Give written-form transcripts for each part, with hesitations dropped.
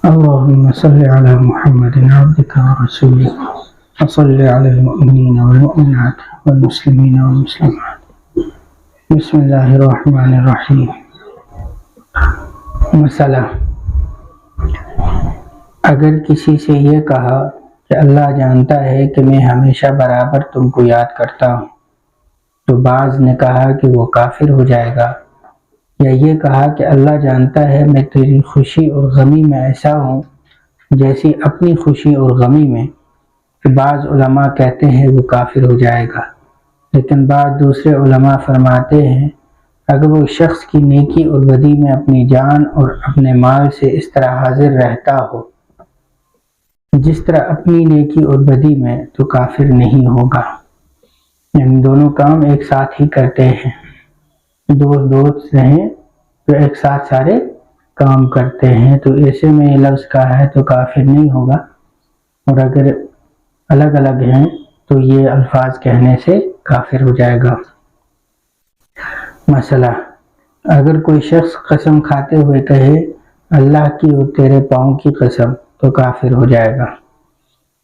اللهم صل على محمد عبدك ورسولك وصل على المؤمنين والمؤمنات والمسلمين والمسلمات. بسم اللہ الرحمن الرحیم. مسئلہ: اگر کسی سے یہ کہا کہ اللہ جانتا ہے کہ میں ہمیشہ برابر تم کو یاد کرتا ہوں، تو بعض نے کہا کہ وہ کافر ہو جائے گا، یا یہ کہا کہ اللہ جانتا ہے میں تیری خوشی اور غمی میں ایسا ہوں جیسی اپنی خوشی اور غمی میں، کہ بعض علماء کہتے ہیں وہ کافر ہو جائے گا، لیکن بعض دوسرے علماء فرماتے ہیں اگر وہ شخص کی نیکی اور بدی میں اپنی جان اور اپنے مال سے اس طرح حاضر رہتا ہو جس طرح اپنی نیکی اور بدی میں، تو کافر نہیں ہوگا. یعنی دونوں کام ایک ساتھ ہی کرتے ہیں، دوست رہیں تو ایک ساتھ سارے کام کرتے ہیں، تو ایسے میں یہ لفظ کہا ہے تو کافر نہیں ہوگا، اور اگر الگ الگ ہیں تو یہ الفاظ کہنے سے کافر ہو جائے گا. مسئلہ: اگر کوئی شخص قسم کھاتے ہوئے کہے اللہ کی اور تیرے پاؤں کی قسم، تو کافر ہو جائے گا.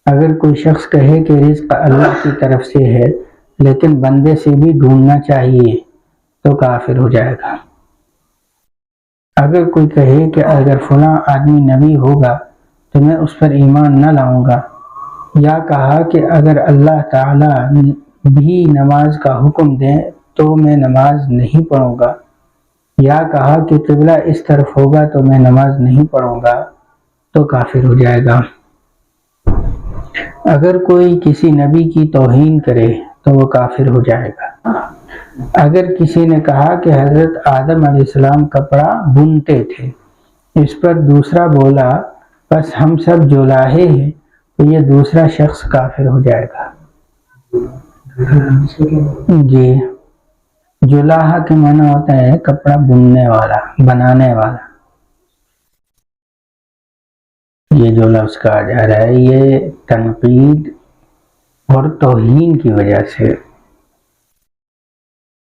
اگر کوئی شخص کہے کہ رزق اللہ کی طرف سے ہے لیکن بندے سے بھی ڈھونڈنا چاہیے، تو کافر ہو جائے گا. اگر کوئی کہے کہ اگر فلاں آدمی نبی ہوگا تو میں اس پر ایمان نہ لاؤں گا، یا کہا کہ اگر اللہ تعالی بھی نماز کا حکم دیں تو میں نماز نہیں پڑھوں گا، یا کہا کہ قبلہ اس طرف ہوگا تو میں نماز نہیں پڑھوں گا، تو کافر ہو جائے گا. اگر کوئی کسی نبی کی توہین کرے تو وہ کافر ہو جائے گا. اگر کسی نے کہا کہ حضرت آدم علیہ السلام کپڑا بنتے تھے، اس پر دوسرا بولا بس ہم سب جولاہے ہیں، تو یہ دوسرا شخص کافر ہو جائے گا. جی، جولاہا کے معنی ہوتا ہے کپڑا بننے والا، بنانے والا. یہ جو لفظ کہا جا رہا ہے یہ تنقید اور توہین کی وجہ سے،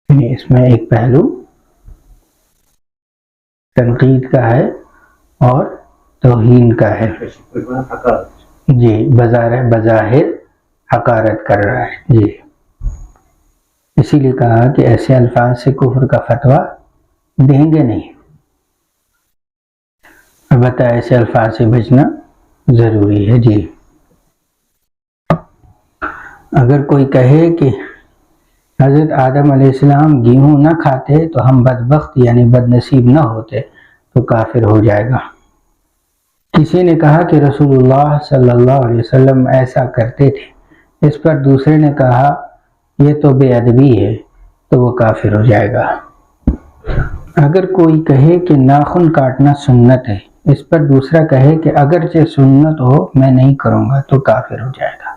اس میں ایک پہلو تنقید کا ہے اور توہین کا ہے. جی، بظاہر حقارت کر رہا ہے. جی، اسی لیے کہا کہ ایسے الفاظ سے کفر کا فتویٰ دیں گے نہیں، البتہ ایسے الفاظ سے بچنا ضروری ہے. جی، اگر کوئی کہے کہ حضرت آدم علیہ السلام گیہوں نہ کھاتے تو ہم بدبخت یعنی بد نصیب نہ ہوتے، تو کافر ہو جائے گا. کسی نے کہا کہ رسول اللہ صلی اللہ علیہ وسلم ایسا کرتے تھے، اس پر دوسرے نے کہا یہ تو بے ادبی ہے، تو وہ کافر ہو جائے گا. اگر کوئی کہے کہ ناخن کاٹنا سنت ہے، اس پر دوسرا کہے کہ اگرچہ سنت ہو میں نہیں کروں گا، تو کافر ہو جائے گا.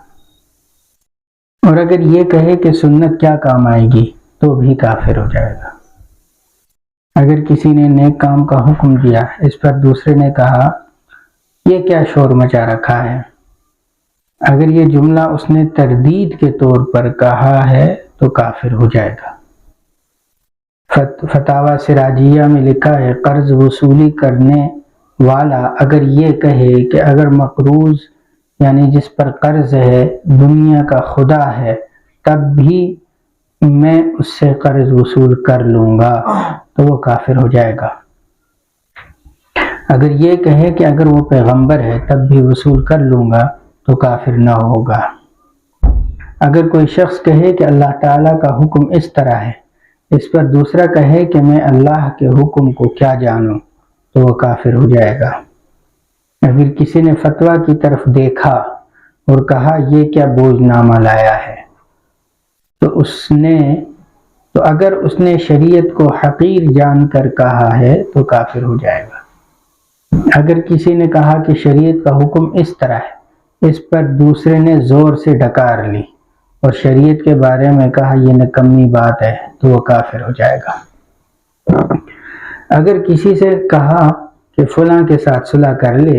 اور اگر یہ کہے کہ سنت کیا کام آئے گی، تو بھی کافر ہو جائے گا. اگر کسی نے نیک کام کا حکم دیا، اس پر دوسرے نے کہا یہ کیا شور مچا رکھا ہے، اگر یہ جملہ اس نے تردید کے طور پر کہا ہے تو کافر ہو جائے گا. فتاوی سراجیہ میں لکھا ہے قرض وصولی کرنے والا اگر یہ کہے کہ اگر مقروض یعنی جس پر قرض ہے دنیا کا خدا ہے، تب بھی میں اس سے قرض وصول کر لوں گا، تو وہ کافر ہو جائے گا. اگر یہ کہے کہ اگر وہ پیغمبر ہے تب بھی وصول کر لوں گا، تو کافر نہ ہوگا. اگر کوئی شخص کہے کہ اللہ تعالیٰ کا حکم اس طرح ہے، اس پر دوسرا کہے کہ میں اللہ کے حکم کو کیا جانوں، تو وہ کافر ہو جائے گا. اگر کسی نے فتویٰ کی طرف دیکھا اور کہا یہ کیا بوجھ نامہ لایا ہے، تو اگر اس نے شریعت کو حقیر جان کر کہا ہے تو کافر ہو جائے گا. اگر کسی نے کہا کہ شریعت کا حکم اس طرح ہے، اس پر دوسرے نے زور سے ڈکار لی اور شریعت کے بارے میں کہا یہ نکمی بات ہے، تو وہ کافر ہو جائے گا. اگر کسی سے کہا کہ فلاں کے ساتھ صلح کر لے،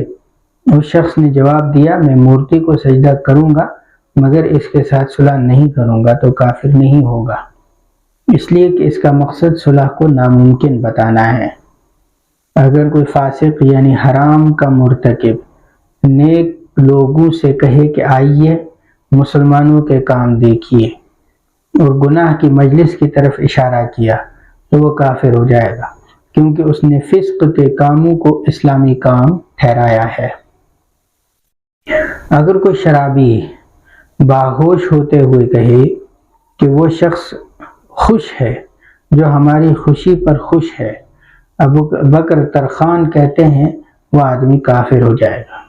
اس شخص نے جواب دیا میں مورتی کو سجدہ کروں گا مگر اس کے ساتھ صلح نہیں کروں گا، تو کافر نہیں ہوگا، اس لیے کہ اس کا مقصد صلح کو ناممکن بتانا ہے. اگر کوئی فاسق یعنی حرام کا مرتکب نیک لوگوں سے کہے کہ آئیے مسلمانوں کے کام دیکھیے اور گناہ کی مجلس کی طرف اشارہ کیا تو وہ کافر ہو جائے گا، کیونکہ اس نے فسق کے کاموں کو اسلامی کام ٹھہرایا ہے۔ اگر کوئی شرابی باہوش ہوتے ہوئے کہے کہ وہ شخص خوش ہے جو ہماری خوشی پر خوش ہے، ابو بکر ترخان کہتے ہیں وہ آدمی کافر ہو جائے گا۔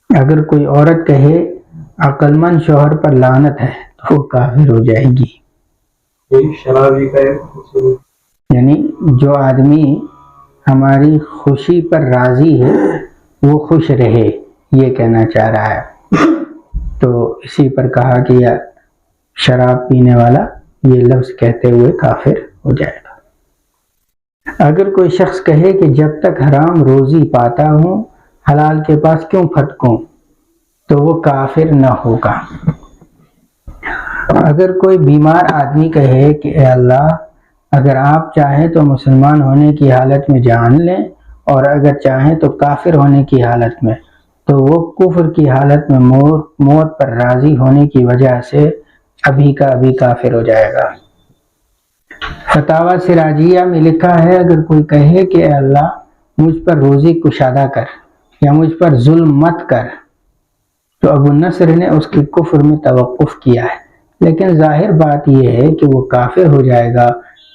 اگر کوئی عورت کہے عقل مند شوہر پر لعنت ہے تو وہ کافر ہو جائے گی۔ شرابی کا یعنی جو آدمی ہماری خوشی پر راضی ہے وہ خوش رہے، یہ کہنا چاہ رہا ہے۔ تو اسی پر کہا کہ شراب پینے والا یہ لفظ کہتے ہوئے کافر ہو جائے گا۔ اگر کوئی شخص کہے کہ جب تک حرام روزی پاتا ہوں حلال کے پاس کیوں پھٹکوں، تو وہ کافر نہ ہوگا۔ اگر کوئی بیمار آدمی کہے کہ اے اللہ اگر آپ چاہیں تو مسلمان ہونے کی حالت میں جان لیں اور اگر چاہیں تو کافر ہونے کی حالت میں، تو وہ کفر کی حالت میں موت پر راضی ہونے کی وجہ سے ابھی کا ابھی کافر ہو جائے گا۔ فتاوی سراجیہ میں لکھا ہے اگر کوئی کہے کہ اے اللہ مجھ پر روزی کشادہ کر یا مجھ پر ظلم مت کر، تو ابو نصر نے اس کے کفر میں توقف کیا ہے، لیکن ظاہر بات یہ ہے کہ وہ کافر ہو جائے گا،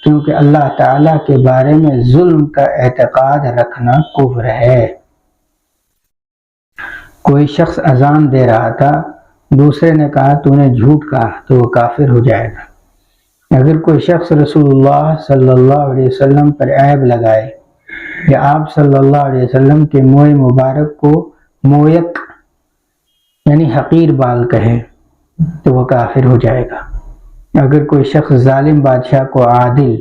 کیونکہ اللہ تعالیٰ کے بارے میں ظلم کا اعتقاد رکھنا کفر ہے۔ کوئی شخص اذان دے رہا تھا، دوسرے نے کہا تو نے جھوٹ کہا، تو وہ کافر ہو جائے گا۔ اگر کوئی شخص رسول اللہ صلی اللہ علیہ وسلم پر عیب لگائے یا آپ صلی اللہ علیہ وسلم کے موئے مبارک کو مویک یعنی حقیر بال کہے تو وہ کافر ہو جائے گا۔ اگر کوئی شخص ظالم بادشاہ کو عادل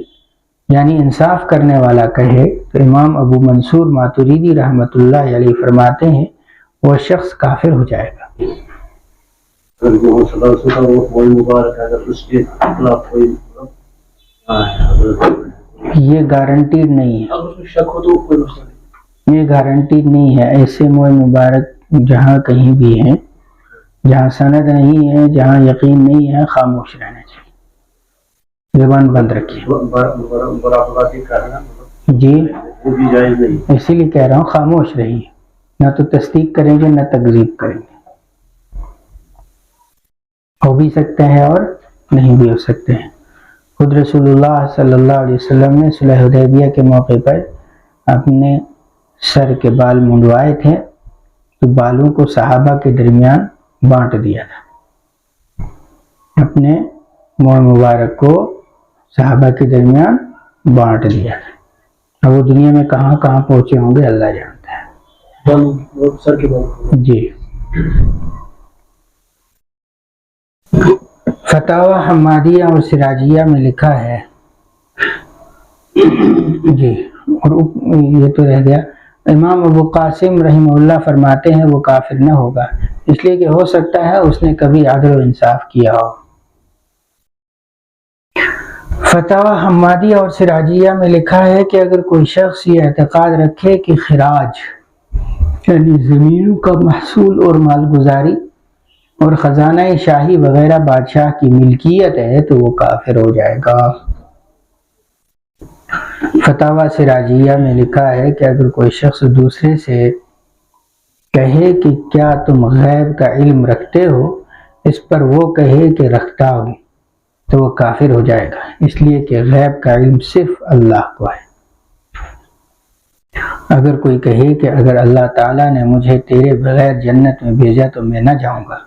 یعنی انصاف کرنے والا کہے تو امام ابو منصور ماتریدی رحمۃ اللہ علیہ فرماتے ہیں وہ شخص کافر ہو جائے گا۔ یہ گارنٹیڈ نہیں ہے، یہ گارنٹیڈ نہیں ہے۔ ایسے موئے مبارک جہاں کہیں بھی ہیں، جہاں سند نہیں ہے، جہاں یقین نہیں ہے، خاموش رہنا چاہیے، زبان بند رکھیے۔ جی اسی لیے کہہ رہا ہوں خاموش رہیے، نہ تو تصدیق کریں گے نہ تکذیب کریں گے۔ ہو بھی سکتے ہیں اور نہیں بھی ہو سکتے ہیں۔ خود رسول اللہ صلی اللہ علیہ وسلم نے صلح حدیبیہ کے موقع پر اپنے سر کے بال منڈوائے تھے تو بالوں کو صحابہ کے درمیان بانٹ دیا تھا، اپنے منہ مبارک کو صحابہ کے درمیان بانٹ دیا تھا۔ اب وہ دنیا میں کہاں کہاں پہنچے ہوں گے اللہ جانتا ہے۔ سر کے بال جی فتاوی حمادیہ اور سراجیہ میں لکھا ہے جی، اور یہ تو رہ گیا۔ امام ابو قاسم رحمہ اللہ فرماتے ہیں وہ کافر نہ ہوگا، اس لیے کہ ہو سکتا ہے اس نے کبھی عدل و انصاف کیا ہو۔ فتاوی حمادیہ اور سراجیہ میں لکھا ہے کہ اگر کوئی شخص یہ اعتقاد رکھے کہ خراج یعنی زمینوں کا محصول اور مالگزاری اور خزانہ شاہی وغیرہ بادشاہ کی ملکیت ہے تو وہ کافر ہو جائے گا۔ فتاوی سراجیہ میں لکھا ہے کہ اگر کوئی شخص دوسرے سے کہے کہ کیا تم غیب کا علم رکھتے ہو، اس پر وہ کہے کہ رکھتا ہوں، تو وہ کافر ہو جائے گا، اس لیے کہ غیب کا علم صرف اللہ کو ہے۔ اگر کوئی کہے کہ اگر اللہ تعالیٰ نے مجھے تیرے بغیر جنت میں بھیجا تو میں نہ جاؤں گا،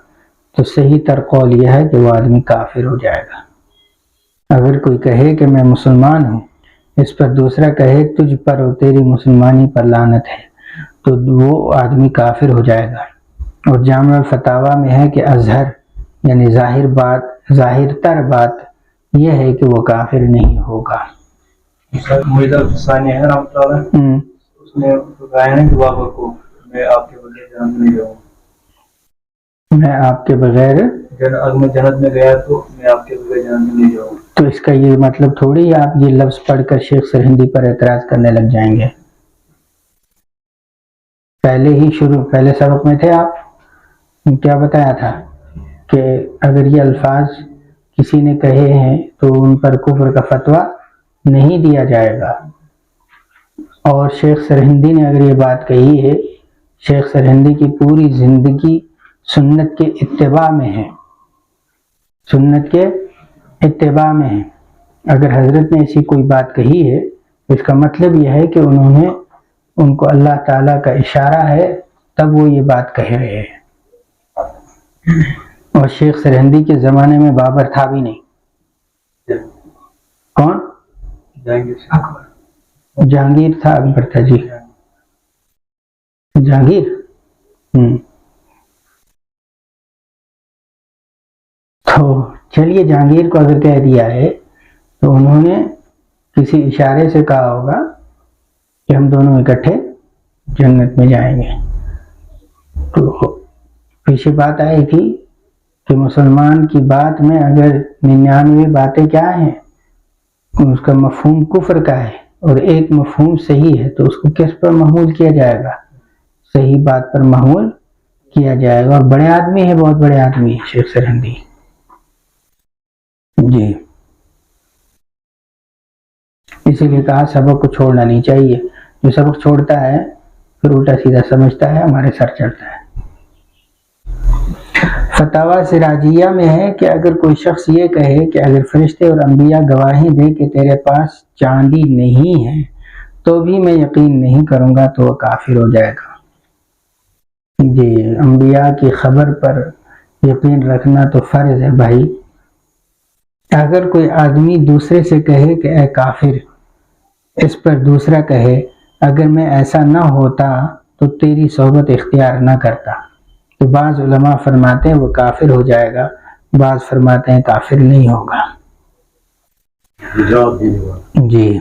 تو صحیح تر قول یہ ہے کہ وہ آدمی کافر ہو جائے گا۔ اگر کوئی کہے کہ میں مسلمان ہوں، اس پر دوسرا کہے تجھ پر اور تیری مسلمانی پر لعنت ہے، تو وہ آدمی کافر ہو جائے گا۔ اور جامع الفتاوی میں ہے کہ اظہر یعنی ظاہر تر بات یہ ہے کہ وہ کافر نہیں ہوگا۔ ثانی ہے رحمۃ اللہ، اس نے کہا ہے کہ بابا کو میں آپ کے بغیر جنت میں نہیں جاؤں، میں آپ کے بغیر اگر میں جنت میں گیا تو میں آپ کے بغیر جنت میں نہیں جاؤں۔ تو اس کا یہ مطلب تھوڑی آپ یہ لفظ پڑھ کر شیخ سرہندی پر اعتراض کرنے لگ جائیں گے۔ پہلے سبق میں تھے آپ، کیا بتایا تھا کہ اگر یہ الفاظ کسی نے کہے ہیں تو ان پر کفر کا فتویٰ نہیں دیا جائے گا. اور شیخ سرہندی نے اگر یہ بات کہی ہے، شیخ سرہندی کی پوری زندگی سنت کے اتباع میں ہے، سنت کے اتباع میں ہے. اگر حضرت نے ایسی کوئی بات کہی ہے تو اس کا مطلب یہ ہے کہ ان کو اللہ تعالیٰ کا اشارہ ہے تب وہ یہ بات کہہ رہے ہیں. اور شیخ سرہندی کے زمانے میں بابر تھا بھی نہیں. کون؟ جہانگیر تھا، اکبر تھا. جی جہانگیر. تو چلیے جہانگیر کو اگر کہہ دیا ہے تو انہوں نے کسی اشارے سے کہا ہوگا کہ ہم دونوں اکٹھے جنت میں جائیں گے. تو پیچھے بات آئے گی کہ مسلمان کی بات میں اگر 99 باتیں کیا ہیں، اس کا مفہوم کفر کا ہے اور ایک مفہوم صحیح ہے، تو اس کو کس پر محمول کیا جائے گا؟ صحیح بات پر محمول کیا جائے گا. اور بڑے آدمی ہے، بہت بڑے آدمی ہے شیخ سرہندی. جی اسی لیے کہا سبق کو چھوڑنا نہیں چاہیے. جو سبق چھوڑتا ہے پھر الٹا سیدھا سمجھتا ہے، ہمارے سر چڑھتا ہے. فتاوی سراجیہ میں ہے کہ اگر کوئی شخص یہ کہے کہ اگر فرشتے اور انبیاء گواہی دے کہ تیرے پاس چاندی نہیں ہے تو بھی میں یقین نہیں کروں گا تو وہ کافر ہو جائے گا. جی انبیاء کی خبر پر یقین رکھنا تو فرض ہے بھائی. اگر کوئی آدمی دوسرے سے کہے کہ اے کافر، اس پر دوسرا کہے اگر میں ایسا نہ ہوتا تو تیری صحبت اختیار نہ کرتا، تو بعض علماء فرماتے ہیں وہ کافر ہو جائے گا، بعض فرماتے ہیں کافر نہیں ہوگا. جی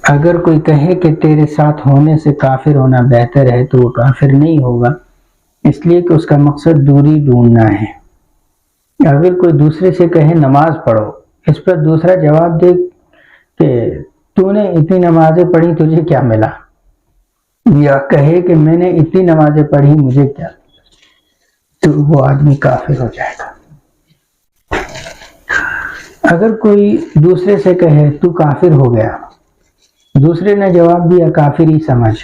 اگر کوئی کہے کہ تیرے ساتھ ہونے سے کافر ہونا بہتر ہے تو وہ کافر نہیں ہوگا، اس لیے کہ اس کا مقصد دوری ڈھونڈنا ہے. اگر کوئی دوسرے سے کہے نماز پڑھو، اس پر دوسرا جواب دے کہ تو نے اتنی نمازیں پڑھی تجھے کیا ملا، یا کہے کہ میں نے اتنی نمازیں پڑھی مجھے کیا، تو وہ آدمی کافر ہو جائے گا. اگر کوئی دوسرے سے کہے تو کافر ہو گیا، دوسرے نے جواب دیا کافر ہی سمجھ،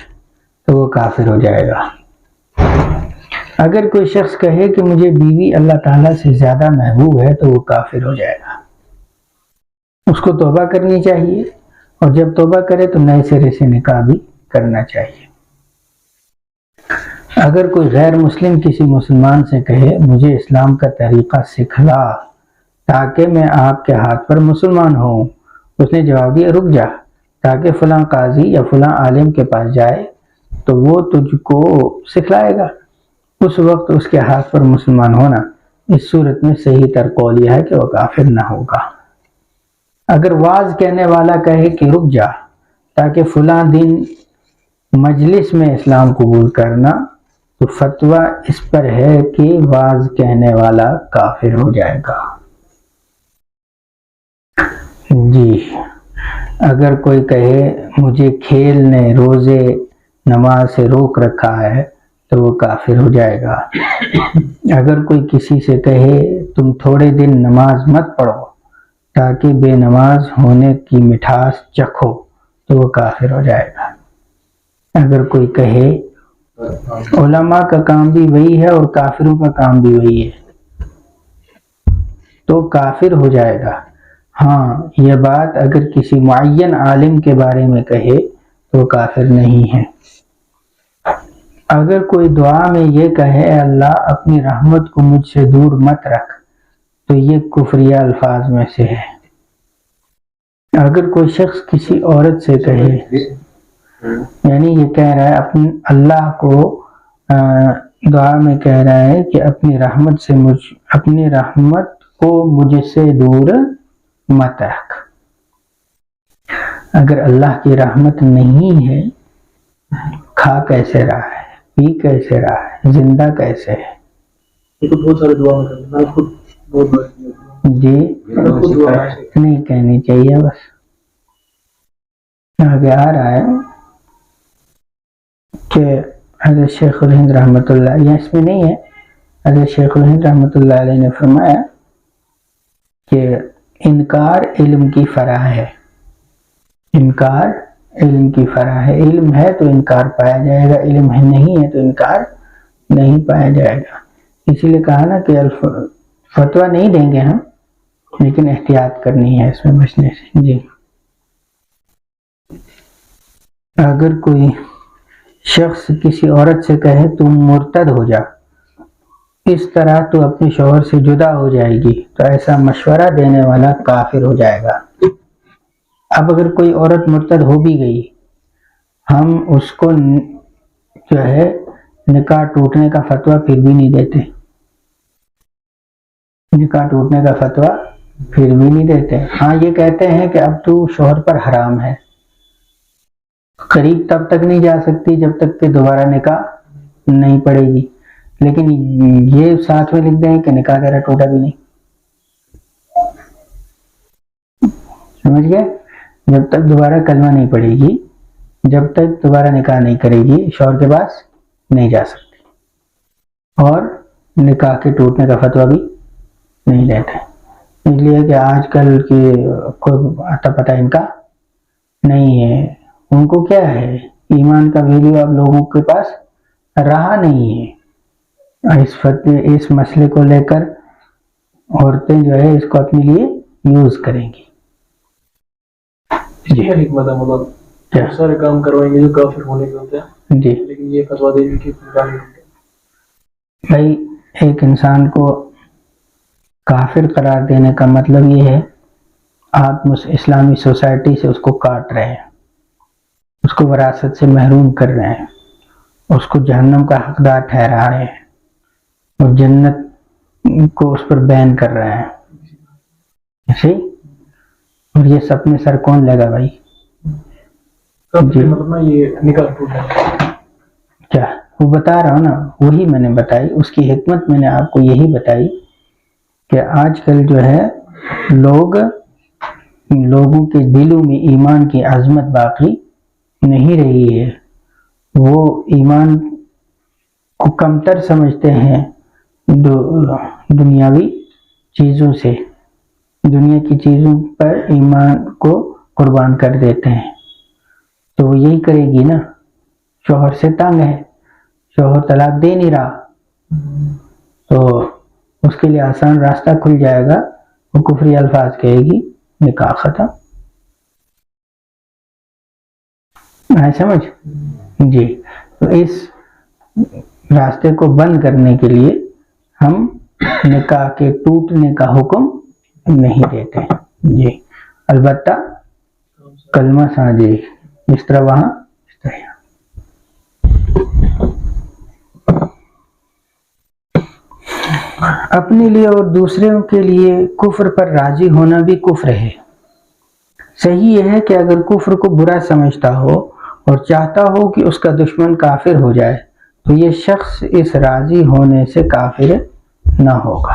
تو وہ کافر ہو جائے گا. اگر کوئی شخص کہے کہ مجھے بیوی اللہ تعالیٰ سے زیادہ محبوب ہے تو وہ کافر ہو جائے گا. اس کو توبہ کرنی چاہیے، اور جب توبہ کرے تو نئے سرے سے نکاح بھی کرنا چاہیے. اگر کوئی غیر مسلم کسی مسلمان سے کہے مجھے اسلام کا طریقہ سکھلا تاکہ میں آپ کے ہاتھ پر مسلمان ہوں، اس نے جواب دیا رک جا تاکہ فلاں قاضی یا فلاں عالم کے پاس جائے تو وہ تجھ کو سکھلائے گا، اس وقت اس کے ہاتھ پر مسلمان ہونا. اس صورت میں صحیح تر قول یہ ہے کہ وہ کافر نہ ہوگا. اگر واعظ کہنے والا کہے کہ رک جا تاکہ فلاں دن مجلس میں اسلام قبول کرنا، تو فتویٰ اس پر ہے کہ واعظ کہنے والا کافر ہو جائے گا. جی اگر کوئی کہے مجھے کھیل نے روزے نماز سے روک رکھا ہے تو وہ کافر ہو جائے گا. اگر کوئی کسی سے کہے تم تھوڑے دن نماز مت پڑھو تاکہ بے نماز ہونے کی مٹھاس چکھو تو وہ کافر ہو جائے گا. اگر کوئی کہے علماء کا کام بھی وہی ہے اور کافروں کا کام بھی وہی ہے تو کافر ہو جائے گا. ہاں یہ بات اگر کسی معین عالم کے بارے میں کہے تو کافر نہیں ہے. اگر کوئی دعا میں یہ کہے اللہ اپنی رحمت کو مجھ سے دور مت رکھ تو یہ کفریہ الفاظ میں سے ہے. اگر کوئی شخص کسی عورت سے کہے، یعنی یہ کہہ رہا ہے اپنے اللہ کو دعا میں کہہ رہا ہے کہ اپنی رحمت کو مجھ سے دور مت رکھ. اگر اللہ کی رحمت نہیں ہے، کھا کیسے رہا ہے، پی کیسے رہا ہے، زندہ کیسے ہے؟ یہ تو بہت سارے دعا میں خود بہت جی نہیں کہنی چاہیے. بس آگے آ رہا ہے کہ حضرت شیخ الہند رحمۃ اللہ، یہ اس میں نہیں ہے، حضرت شیخ الہند رحمۃ اللہ علیہ نے فرمایا کہ انکار علم کی فرع ہے، انکار علم کی فرع ہے، علم ہے تو انکار پایا جائے گا، علم ہے نہیں ہے تو انکار نہیں پایا جائے گا۔ اسی لیے کہا نا کہ فتویٰ نہیں دیں گے ہم، لیکن احتیاط کرنی ہے اس میں بچنے سے۔ جی، اگر کوئی شخص کسی عورت سے کہے تم مرتد ہو جا، اس طرح تو اپنے شوہر سے جدا ہو جائے گی، تو ایسا مشورہ دینے والا کافر ہو جائے گا۔ اب اگر کوئی عورت مرتد ہو بھی گئی، ہم اس کو جو ہے نکاح ٹوٹنے کا فتویٰ پھر بھی نہیں دیتے، نکاح ٹوٹنے کا فتویٰ پھر بھی نہیں دیتے۔ ہاں یہ کہتے ہیں کہ اب تو شوہر پر حرام ہے، قریب تب تک نہیں جا سکتی جب تک کہ دوبارہ نکاح نہیں پڑے گی، لیکن یہ ساتھ میں لکھ دیں کہ نکاح تیرا ٹوٹا بھی نہیں، سمجھ گئے؟ جب تک دوبارہ کلمہ نہیں پڑے گی، جب تک دوبارہ نکاح نہیں کرے گی، شوہر کے پاس نہیں جا سکتی، اور نکاح کے ٹوٹنے کا فتویٰ بھی نہیں دیتے۔ اس لیے کہ آج کل کی کوئی اتا پتہ ان کا نہیں ہے، ان کو کیا ہے، ایمان کا ویلیو اب لوگوں کے پاس رہا نہیں ہے۔ اس مسئلے کو لے کر عورتیں جو ہے اس کو اپنے لیے یوز کریں گی۔ جی حکمت ہے، مطلب بہت سارے کام کروائیں گے جو کافر ہونے کے ہوتے ہیں، جی لیکن یہ فتویٰ دیں گے کہ بھائی ایک انسان کو کافر قرار دینے کا مطلب یہ ہے آپ اسلامی سوسائٹی سے اس کو کاٹ رہے ہیں، اس کو وراثت سے محروم کر رہے ہیں، اس کو جہنم کا حقدار ٹھہرا رہے ہیں، اور جنت کو اس پر بین کر رہے ہیں، صحیح؟ اور یہ سپنے سر کون لے گا بھائی؟ جی مطلب یہ نکاح ٹوٹا کیا وہ بتا رہا ہوں نا، وہی میں نے بتائی، اس کی حکمت میں نے آپ کو یہی بتائی کہ آج کل جو ہے لوگوں کے دلوں میں ایمان کی عظمت باقی نہیں رہی ہے، وہ ایمان کو کمتر سمجھتے ہیں دنیاوی چیزوں سے، دنیا کی چیزوں پر ایمان کو قربان کر دیتے ہیں۔ تو وہ یہی کرے گی نا، شوہر سے تنگ ہے، شوہر طلاق دے نہیں رہا، تو اس کے لیے آسان راستہ کھل جائے گا، وہ کفری الفاظ کہے گی، نکاح ختم۔ ہے سمجھ؟ جی، تو اس راستے کو بند کرنے کے لیے ہم نکاح کے ٹوٹنے کا حکم نہیں دیتے۔ جی، البتہ کلمہ سازی اس طرح وہاں اس طرح یہاں۔ اپنے لیے اور دوسروں کے لیے کفر پر راضی ہونا بھی کفر ہے۔ صحیح یہ ہے کہ اگر کفر کو برا سمجھتا ہو اور چاہتا ہو کہ اس کا دشمن کافر ہو جائے تو یہ شخص اس راضی ہونے سے کافر نہ ہوگا۔